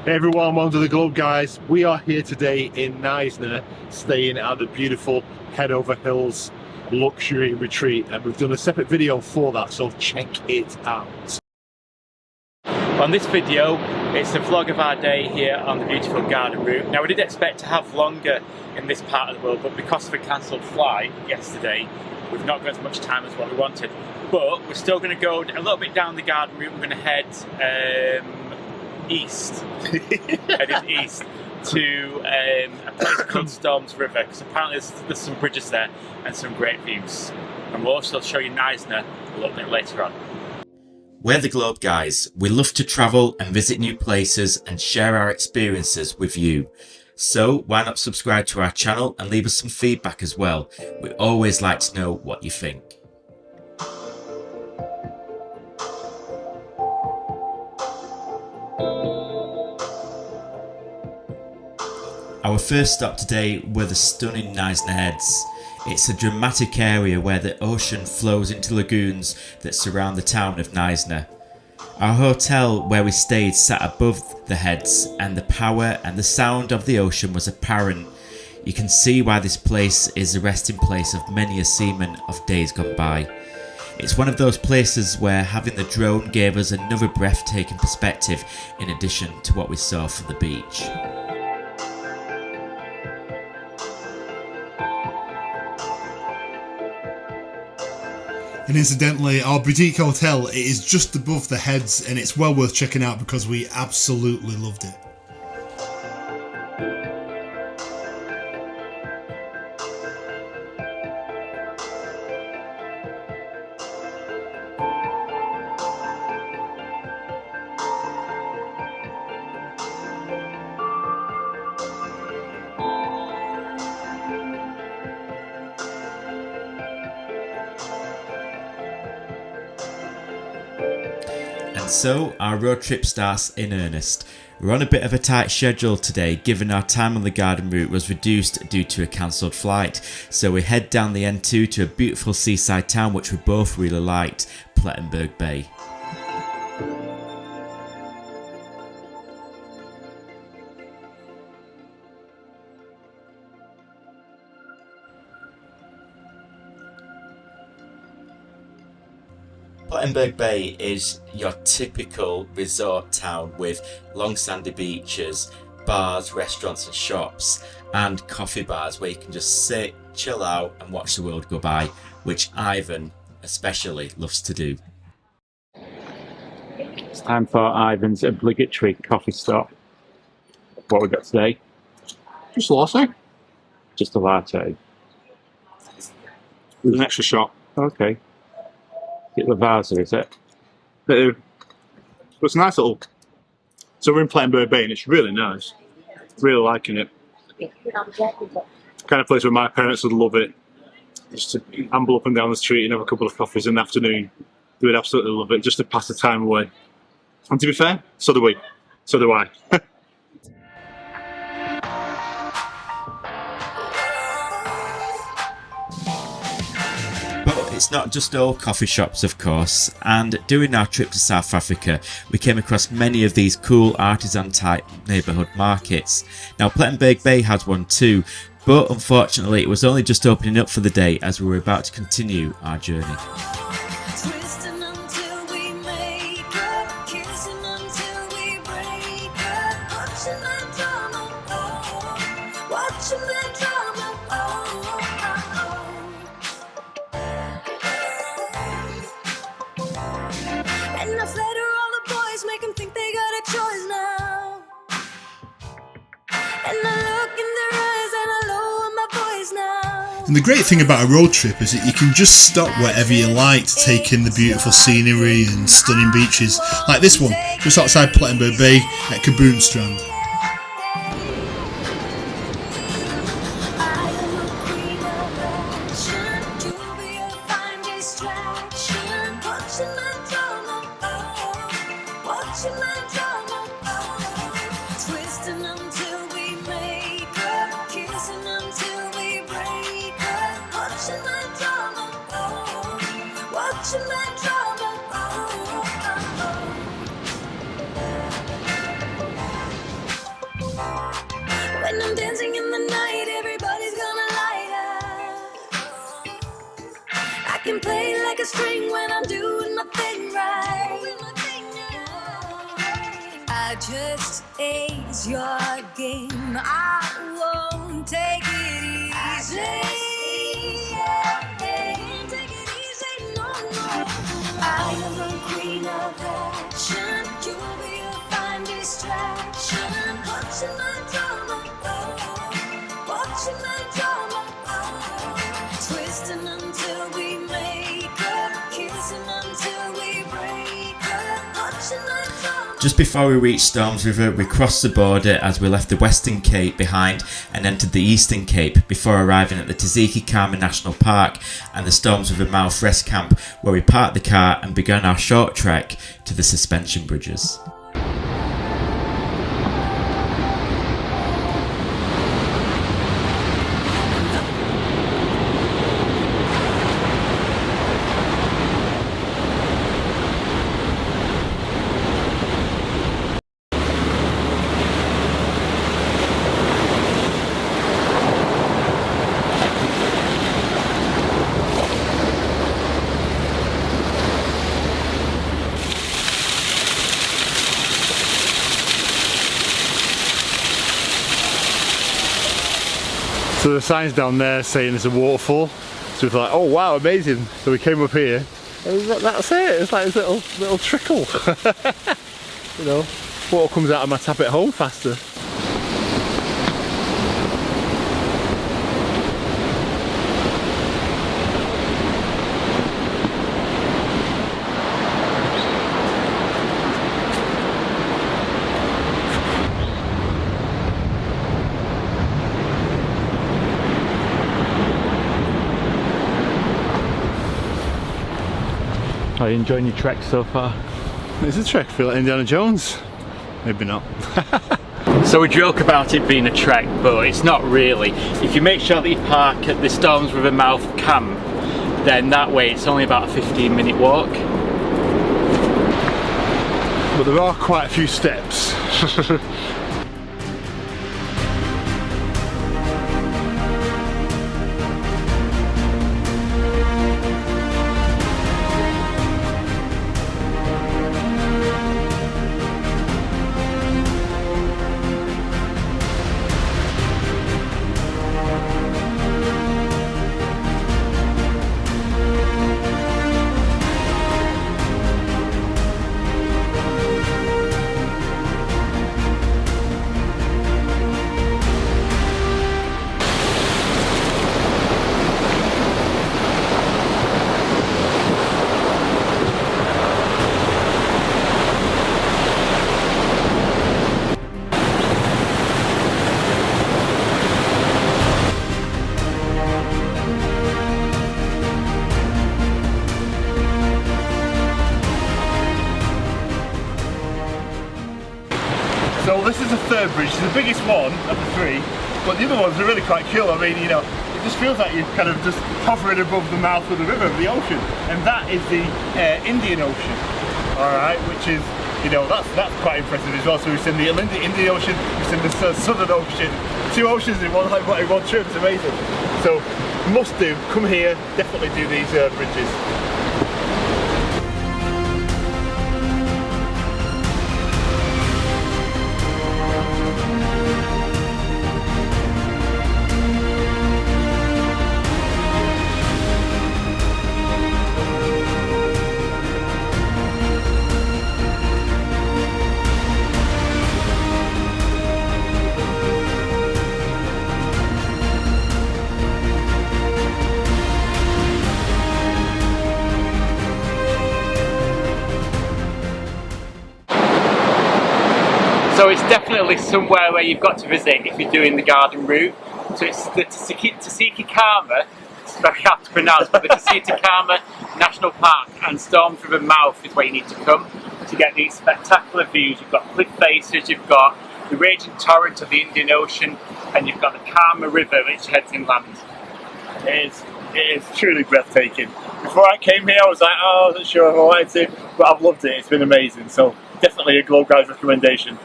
Hey everyone, welcome to the Globe, guys. We are here today in Knysna, staying at the beautiful Head Over Hills luxury retreat, and we've done a separate video for that, so check it out. On this video, it's a vlog of our day here on the beautiful garden route. Now, we did expect to have longer in this part of the world, but because of a cancelled flight yesterday, we've not got as much time as what we wanted. But we're still going to go a little bit down the garden route. We're going to head east, heading east to a place called Storms River, because apparently there's some bridges there and some great views. And we'll also show you Knysna a little bit later on. We're the Globe guys. We love to travel and visit new places and share our experiences with you. So why not subscribe to our channel and leave us some feedback as well. We always like to know what you think. Our first stop today were the stunning Knysna Heads. It's a dramatic area where the ocean flows into lagoons that surround the town of Knysna. Our hotel where we stayed sat above the heads, and the power and the sound of the ocean was apparent. You can see why this place is the resting place of many a seaman of days gone by. It's one of those places where having the drone gave us another breathtaking perspective in addition to what we saw from the beach. And incidentally, our boutique hotel, it is just above the heads, and it's well worth checking out because we absolutely loved it. So our road trip starts in earnest. We're on a bit of a tight schedule today, given our time on the garden route was reduced due to a cancelled flight. So we head down the N2 to a beautiful seaside town which we both really liked, Plettenberg Bay. Plettenberg Bay is your typical resort town with long sandy beaches, bars, restaurants and shops, and coffee bars where you can just sit, chill out and watch the world go by, which Ivan especially loves to do. It's time for Ivan's obligatory coffee stop. What we got today? Just a latte. Just a latte. With an extra shot. Okay. Get Lavazza, is it? But it's a nice little... So we're in Plettenberg Bay and it's really nice. Really liking it. Kind of place where my parents would love it. Just to amble up and down the street and have a couple of coffees in the afternoon. They would absolutely love it, just to pass the time away. And to be fair, so do we. So do I. It's not just all coffee shops, of course, and during our trip to South Africa we came across many of these cool artisan type neighbourhood markets. Now Plettenberg Bay has one too, but unfortunately it was only just opening up for the day as we were about to continue our journey. And the great thing about a road trip is that you can just stop wherever you like to take in the beautiful scenery and stunning beaches, like this one, just outside Plettenberg Bay at Kaboom Strand. When I'm dancing in the night, everybody's gonna light up. I can play like a string when I'm doing my thing right. I just ace your game. I won't take it easy. Take it easy, no, no. I am a queen of action. You'll be a fine distraction. Watching my drama, watching my drama, twisting until we make up, kissing until we break up, watching my drama. Just before we reached Storms River, we crossed the border as we left the Western Cape behind and entered the Eastern Cape before arriving at the Tiziki-Kama National Park and the Storms River Mouth Rest Camp, where we parked the car and began our short trek to the suspension bridges. So the sign's down there saying there's a waterfall. So we thought, oh wow, amazing. So we came up here. And that's it. It's like this little trickle. You know, water comes out of my tap at home faster. Are you enjoying your trek so far? It's a trek, feel like Indiana Jones. Maybe not. So we joke about it being a trek, but it's not really. If you make sure that you park at the Storms River Mouth camp, then that way it's only about a 15-minute walk. But there are quite a few steps. So this is the third bridge, it's the biggest one of the three, but the other ones are really quite cool. I mean, you know, it just feels like you're kind of just hovering above the mouth of the river, the ocean, and that is the Indian Ocean, all right, which is, you know, that's quite impressive as well. So we've seen the Indian Ocean, we've seen the Southern Ocean, two oceans in one trip. It's amazing. So must do, come here, definitely do these bridges. So it's definitely somewhere where you've got to visit if you're doing the garden route. So it's the Tiziki-Kama, it's very hard to pronounce, but the Tiziki-Kama National Park and Storms River Mouth is where you need to come to get these spectacular views. You've got cliff faces, you've got the raging torrent of the Indian Ocean, and you've got the Kama River which heads inland. It is truly breathtaking. Before I came here I was like, oh, I wasn't sure if I wanted to, but I've loved it, it's been amazing. So definitely a Galore guys recommendation.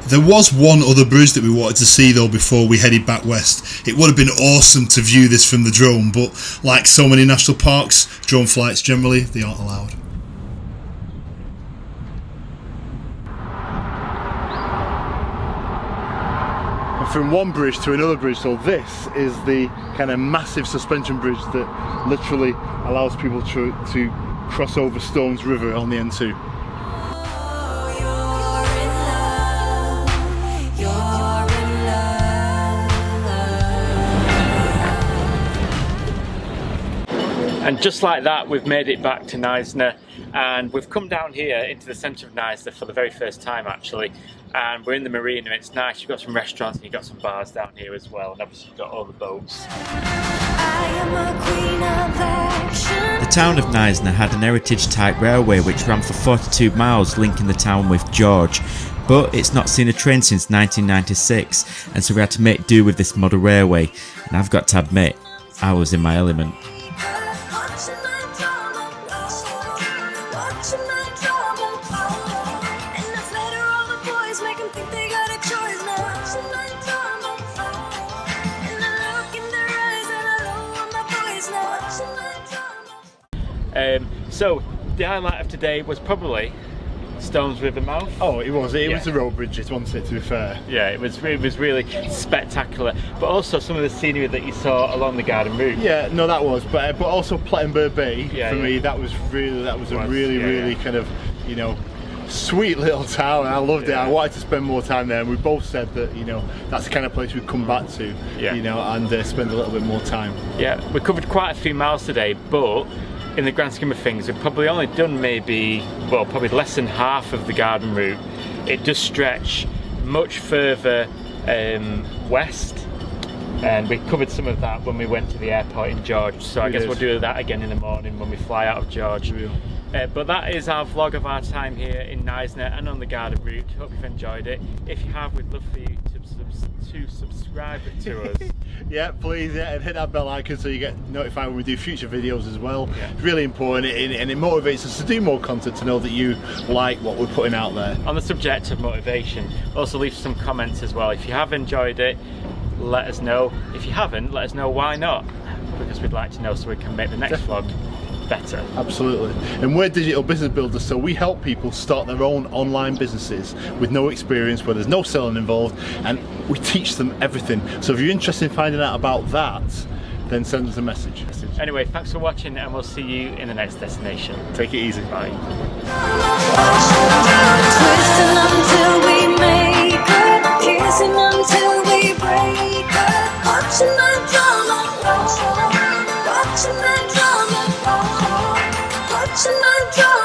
There was one other bridge that we wanted to see though before we headed back west. It would have been awesome to view this from the drone, but like so many national parks, drone flights generally, they aren't allowed. And from one bridge to another bridge, so this is the kind of massive suspension bridge that literally allows people to cross over Stones River on the N2. And just like that, we've made it back to Knysna, and we've come down here into the centre of Knysna for the very first time actually, and we're in the marina. It's nice, you've got some restaurants and you've got some bars down here as well, and obviously you've got all the boats. The town of Knysna had an heritage type railway which ran for 42 miles linking the town with George, but it's not seen a train since 1996, and so we had to make do with this model railway, and I've got to admit, I was in my element. So the highlight of today was probably Stones River mouth. Oh, it was the road bridges, wasn't it, to be fair? Yeah, it was really spectacular, but also some of the scenery that you saw along the garden route. Yeah, no, that was, but also Plettenberg Bay for me. That was a really kind of, you know, sweet little town. I loved it. I wanted to spend more time there, and we both said that, you know, that's the kind of place we'd come back to, you know, and spend a little bit more time. Yeah, we covered quite a few miles today, but in the grand scheme of things, we've probably only done probably less than half of the garden route. It does stretch much further west, and we covered some of that when we went to the airport in George, so I guess we'll do that again in the morning when we fly out of George. But that is our vlog of our time here in Knysna and on the garden route. Hope you've enjoyed it. If you have, we'd love for you to subscribe to us. Yeah, please, and hit that bell icon so you get notified when we do future videos as well. It's really important, and it motivates us to do more content, to know that you like what we're putting out there. On the subject of motivation, also leave some comments as well. If you have enjoyed it, let us know. If you haven't, let us know why not, because we'd like to know so we can make the next vlog better. Absolutely. And we're digital business builders, so we help people start their own online businesses with no experience, where there's no selling involved, and we teach them everything. So if you're interested in finding out about that, then send us a message. Anyway, thanks for watching, and we'll see you in the next destination. Take it easy. Bye. Twisting until we make it, kissing until we break it, watching that drama, watching that drama, watching that drama.